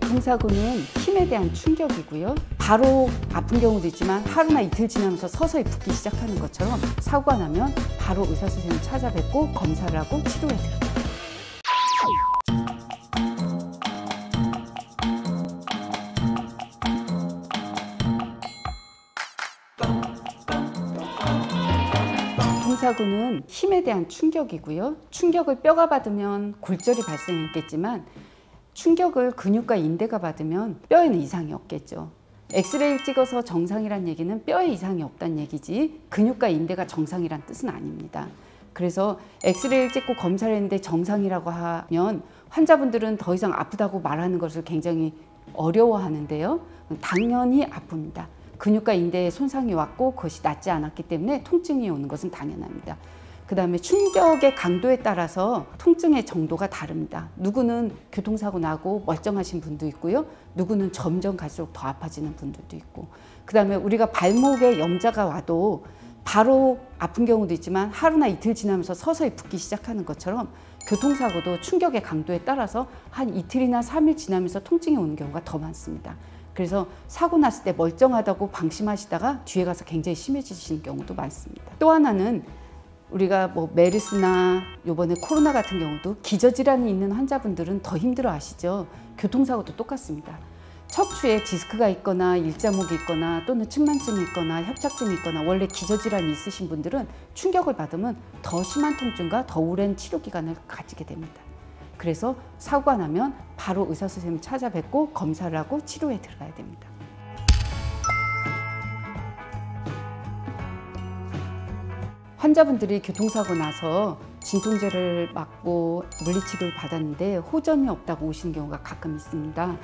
교통사고는 힘에 대한 충격이고요. 바로 아픈 경우도 있지만 하루나 이틀 지나면서 서서히 붓기 시작하는 것처럼 사고가 나면 바로 의사 선생님을 찾아뵙고 검사를 하고 치료해 드립니다. 교통사고는 힘에 대한 충격이고요. 충격을 뼈가 받으면 골절이 발생했겠지만 충격을 근육과 인대가 받으면 뼈에는 이상이 없겠죠. 엑스레이를 찍어서 정상이란 얘기는 뼈에 이상이 없다는 얘기지 근육과 인대가 정상이란 뜻은 아닙니다. 그래서 엑스레이를 찍고 검사를 했는데 정상이라고 하면 환자분들은 더 이상 아프다고 말하는 것을 굉장히 어려워하는데요. 당연히 아픕니다. 근육과 인대에 손상이 왔고 그것이 낫지 않았기 때문에 통증이 오는 것은 당연합니다. 그 다음에 충격의 강도에 따라서 통증의 정도가 다릅니다. 누구는 교통사고 나고 멀쩡하신 분도 있고요. 누구는 점점 갈수록 더 아파지는 분들도 있고, 그 다음에 우리가 발목에 염자가 와도 바로 아픈 경우도 있지만 하루나 이틀 지나면서 서서히 붓기 시작하는 것처럼 교통사고도 충격의 강도에 따라서 한 이틀이나 3일 지나면서 통증이 오는 경우가 더 많습니다. 그래서 사고 났을 때 멀쩡하다고 방심하시다가 뒤에 가서 굉장히 심해지시는 경우도 많습니다. 또 하나는 우리가 메르스나 요번에 코로나 같은 경우도 기저질환이 있는 환자분들은 더 힘들어 하시죠. 교통사고도 똑같습니다. 척추에 디스크가 있거나 일자목이 있거나 또는 측만증이 있거나 협착증이 있거나 원래 기저질환이 있으신 분들은 충격을 받으면 더 심한 통증과 더 오랜 치료기간을 가지게 됩니다. 그래서 사고가 나면 바로 의사 선생님을 찾아뵙고 검사를 하고 치료에 들어가야 됩니다. 환자분들이 교통사고 나서 진통제를 맞고 물리치료를 받았는데 호전이 없다고 오시는 경우가 가끔 있습니다.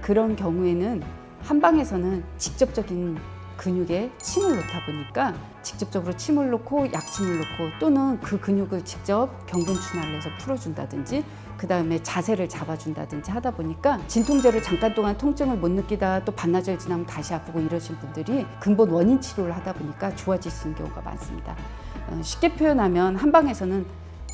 그런 경우에는 한방에서는 직접적인 근육에 침을 놓다 보니까 직접적으로 침을 놓고 약침을 놓고 또는 그 근육을 직접 경근춘활을 해서 풀어준다든지 그 다음에 자세를 잡아준다든지 하다 보니까 진통제를 잠깐 동안 통증을 못 느끼다 또 반나절 지나면 다시 아프고 이러신 분들이 근본 원인 치료를 하다 보니까 좋아지시는 경우가 많습니다. 쉽게 표현하면 한방에서는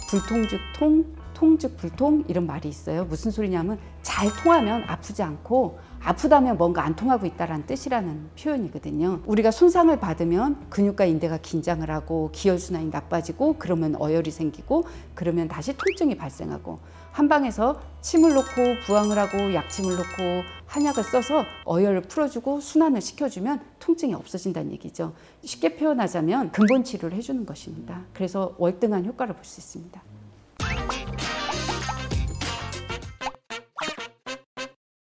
불통 즉 통, 통 즉 불통 이런 말이 있어요. 무슨 소리냐면 잘 통하면 아프지 않고 아프다면 뭔가 안 통하고 있다는 뜻이라는 표현이거든요. 우리가 손상을 받으면 근육과 인대가 긴장을 하고 기혈순환이 나빠지고 그러면 어혈이 생기고 그러면 다시 통증이 발생하고 한방에서 침을 놓고 부항을 하고 약침을 놓고 한약을 써서 어혈을 풀어주고 순환을 시켜주면 통증이 없어진다는 얘기죠. 쉽게 표현하자면 근본 치료를 해주는 것입니다. 그래서 월등한 효과를 볼 수 있습니다.